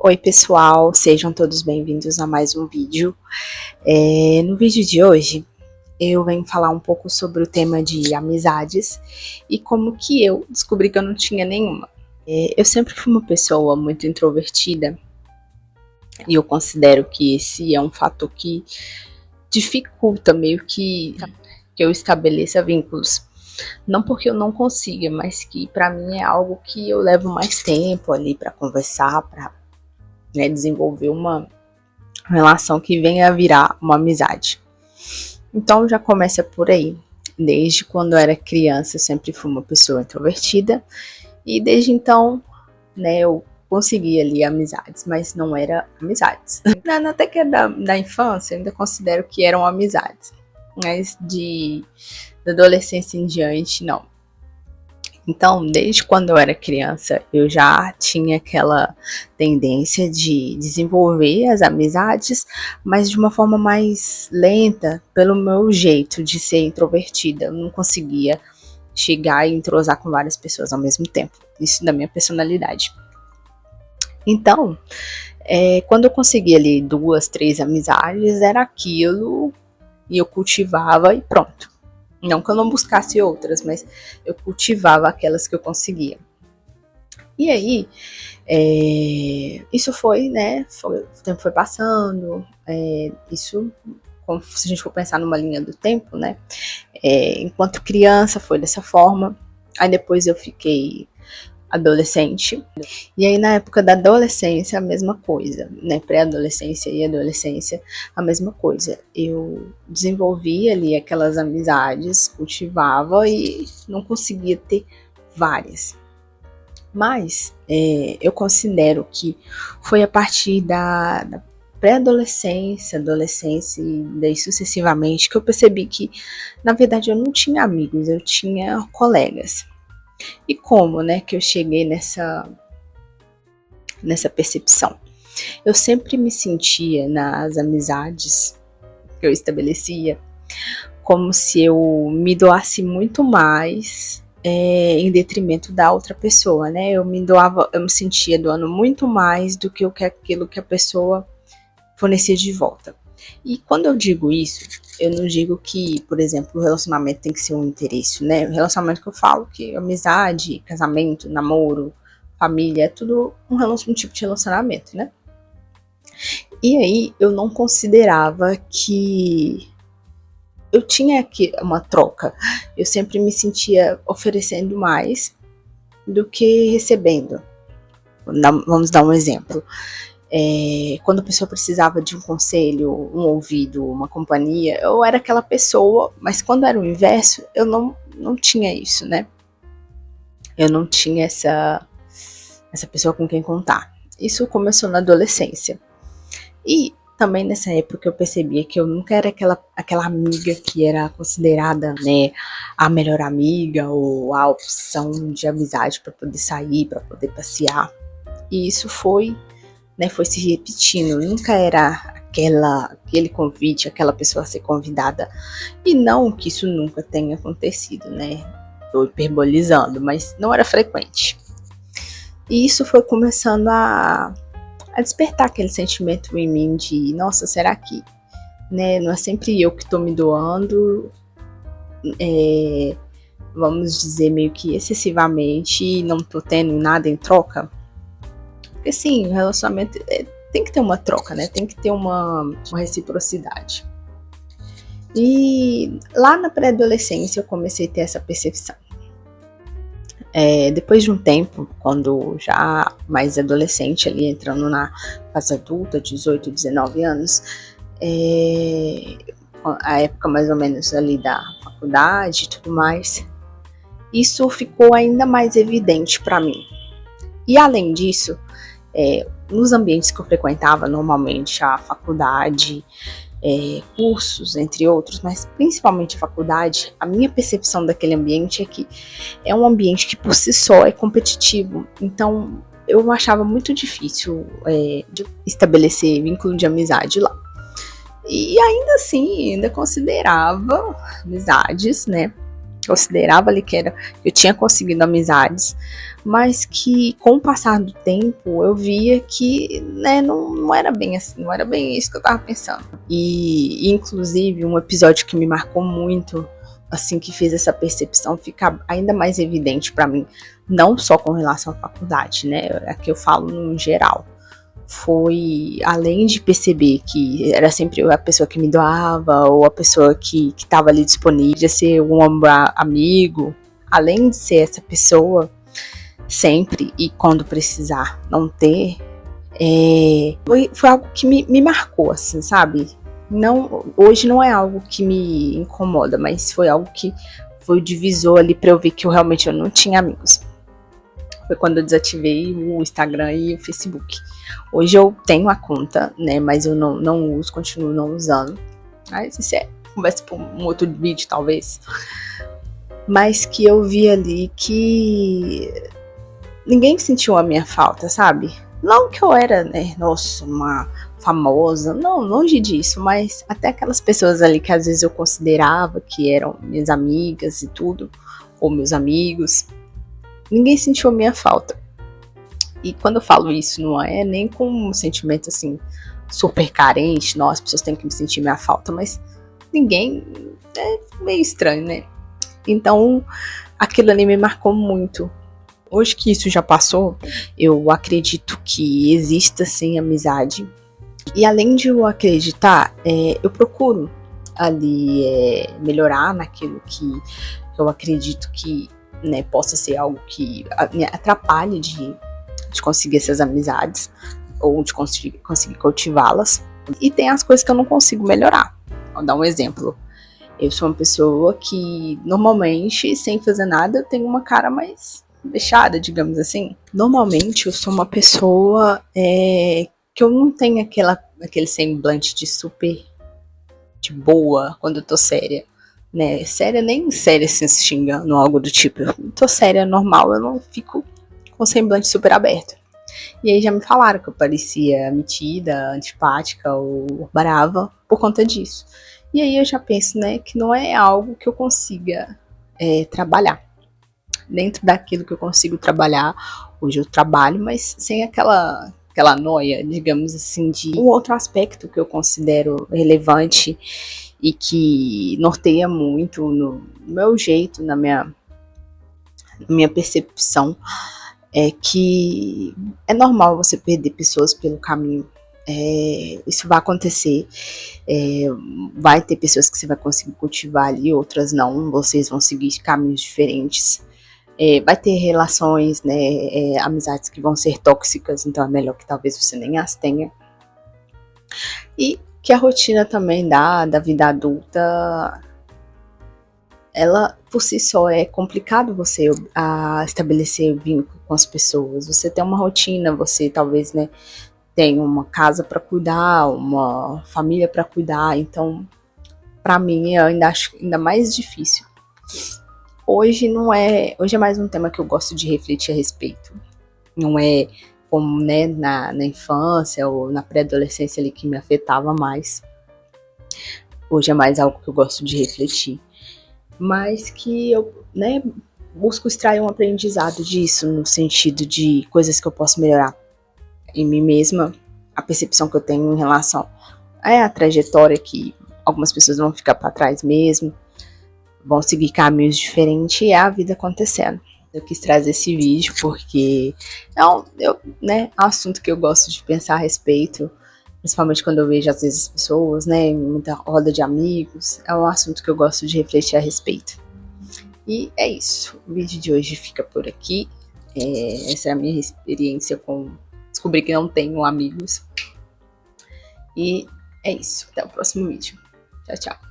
Oi pessoal, sejam todos bem-vindos a mais um vídeo. No vídeo de hoje eu venho falar um pouco sobre o tema de amizades e como que eu descobri que eu não tinha nenhuma. Eu sempre fui uma pessoa muito introvertida e eu considero que esse é um fator que dificulta meio que eu estabeleça vínculos. Não porque eu não consiga, mas que para mim é algo que eu levo mais tempo ali para conversar, para desenvolver uma relação que venha a virar uma amizade. Então já começa por aí. Desde quando eu era criança eu sempre fui uma pessoa introvertida e desde então, eu consegui ali amizades, mas não era amizades. Até que da infância eu ainda considero que eram amizades, mas da adolescência em diante não. Então, desde quando eu era criança, eu já tinha aquela tendência de desenvolver as amizades, mas de uma forma mais lenta, pelo meu jeito de ser introvertida. Eu não conseguia chegar e entrosar com várias pessoas ao mesmo tempo. Isso da minha personalidade. Então, quando eu conseguia ali 2, 3 amizades, era aquilo, e eu cultivava e pronto. Não que eu não buscasse outras, mas eu cultivava aquelas que eu conseguia. E aí, isso foi, o tempo foi passando, isso, se a gente for pensar numa linha do tempo, enquanto criança foi dessa forma, aí depois eu fiquei adolescente, e aí na época da adolescência a mesma coisa, pré-adolescência e adolescência a mesma coisa, eu desenvolvi ali aquelas amizades, cultivava e não conseguia ter várias, mas eu considero que foi a partir da pré-adolescência, adolescência e daí sucessivamente que eu percebi que na verdade eu não tinha amigos, eu tinha colegas. E como, que eu cheguei nessa percepção? Eu sempre me sentia nas amizades que eu estabelecia como se eu me doasse muito mais em detrimento da outra pessoa, eu me sentia doando muito mais do que aquilo que a pessoa fornecia de volta. E quando eu digo isso, eu não digo que, por exemplo, o relacionamento tem que ser um interesse, O relacionamento que eu falo, que amizade, casamento, namoro, família, é tudo um tipo de relacionamento, E aí eu não considerava que eu tinha aqui uma troca. Eu sempre me sentia oferecendo mais do que recebendo. Vamos dar um exemplo. Quando a pessoa precisava de um conselho, um ouvido, uma companhia, eu era aquela pessoa, mas quando era o inverso, eu não tinha isso, Eu não tinha essa pessoa com quem contar. Isso começou na adolescência. E também nessa época eu percebia que eu nunca era aquela amiga que era considerada, a melhor amiga ou a opção de amizade para poder sair, para poder passear. E isso foi se repetindo, nunca era aquele convite, aquela pessoa a ser convidada, e não que isso nunca tenha acontecido, Estou hiperbolizando, mas não era frequente. E isso foi começando a despertar aquele sentimento em mim de, nossa, será que, não é sempre eu que estou me doando, vamos dizer, meio que excessivamente, e não estou tendo nada em troca? Porque sim, o relacionamento tem que ter uma troca, tem que ter uma reciprocidade. E lá na pré-adolescência eu comecei a ter essa percepção. Depois de um tempo, quando já mais adolescente, ali entrando na fase adulta, 18, 19 anos, a época mais ou menos ali da faculdade e tudo mais, isso ficou ainda mais evidente para mim. E além disso, nos ambientes que eu frequentava normalmente, a faculdade, cursos, entre outros, mas principalmente a faculdade, a minha percepção daquele ambiente é que é um ambiente que por si só é competitivo, então eu achava muito difícil de estabelecer vínculo de amizade lá. E ainda assim, ainda considerava amizades, considerava ali que eu tinha conseguido amizades, mas que com o passar do tempo eu via que, né, não era bem assim, não era bem isso que eu tava pensando. E inclusive um episódio que me marcou muito, assim, que fez essa percepção ficar ainda mais evidente para mim, não só com relação à faculdade, né, aqui eu falo no geral, foi, além de perceber que era sempre a pessoa que me doava, ou a pessoa que estava ali disponível, de ser um amigo, além de ser essa pessoa, sempre e quando precisar não ter, foi algo que me marcou, assim, sabe? Não, hoje não é algo que me incomoda, mas foi algo que foi o divisor ali para eu ver que eu não tinha amigos. Foi quando eu desativei o Instagram e o Facebook. Hoje eu tenho a conta, né, mas eu não uso, continuo não usando. Mas isso é conversa para um outro vídeo, talvez. Mas que eu vi ali que ninguém sentiu a minha falta, sabe? Não que eu era, né, nossa, uma famosa, não, longe disso, mas até aquelas pessoas ali que às vezes eu considerava que eram minhas amigas e tudo, ou meus amigos, ninguém sentiu a minha falta. E quando eu falo isso, não é nem com um sentimento assim, super carente, nossa, as pessoas têm que me sentir minha falta, mas ninguém, é meio estranho, né? Então, aquilo ali me marcou muito. Hoje que isso já passou, eu acredito que exista sim amizade. E além de eu acreditar, eu procuro ali melhorar naquilo que eu acredito que, né, possa ser algo que me atrapalhe de conseguir essas amizades ou de conseguir cultivá-las. E tem as coisas que eu não consigo melhorar. Vou dar um exemplo. Eu sou uma pessoa que, normalmente, sem fazer nada, eu tenho uma cara mais fechada, digamos assim. Normalmente, eu sou uma pessoa que eu não tenho aquele semblante de super de boa quando eu tô séria. Né? Séria, nem séria assim, se xingando ou algo do tipo. Eu tô séria, normal, eu não fico com o semblante super aberto. E aí já me falaram que eu parecia metida, antipática ou brava por conta disso. E aí eu já penso, né, que não é algo que eu consiga trabalhar. Dentro daquilo que eu consigo trabalhar, hoje eu trabalho, mas sem aquela noia, digamos assim, de um outro aspecto que eu considero relevante e que norteia muito no meu jeito, na minha percepção, é que é normal você perder pessoas pelo caminho. Isso vai acontecer. Vai ter pessoas que você vai conseguir cultivar ali, outras não. Vocês vão seguir caminhos diferentes. Vai ter relações, né, amizades que vão ser tóxicas, então é melhor que talvez você nem as tenha. E que a rotina também da vida adulta, ela por si só é complicado você estabelecer vínculo com as pessoas. Você tem uma rotina, você talvez, né, tem uma casa para cuidar, uma família para cuidar, então para mim eu ainda acho ainda mais difícil. Hoje é mais um tema que eu gosto de refletir a respeito. Não é como, né, na infância ou na pré-adolescência ali que me afetava mais. Hoje é mais algo que eu gosto de refletir. Mas que eu, né, busco extrair um aprendizado disso, no sentido de coisas que eu posso melhorar em mim mesma, a percepção que eu tenho em relação à trajetória, que algumas pessoas vão ficar para trás mesmo, vão seguir caminhos diferentes e é a vida acontecendo. Eu quis trazer esse vídeo porque é um assunto que eu gosto de pensar a respeito, principalmente quando eu vejo às vezes pessoas, né, em muita roda de amigos, é um assunto que eu gosto de refletir a respeito. E é isso, o vídeo de hoje fica por aqui. Essa é a minha experiência com descobrir que não tenho amigos. E é isso, até o próximo vídeo. Tchau, tchau.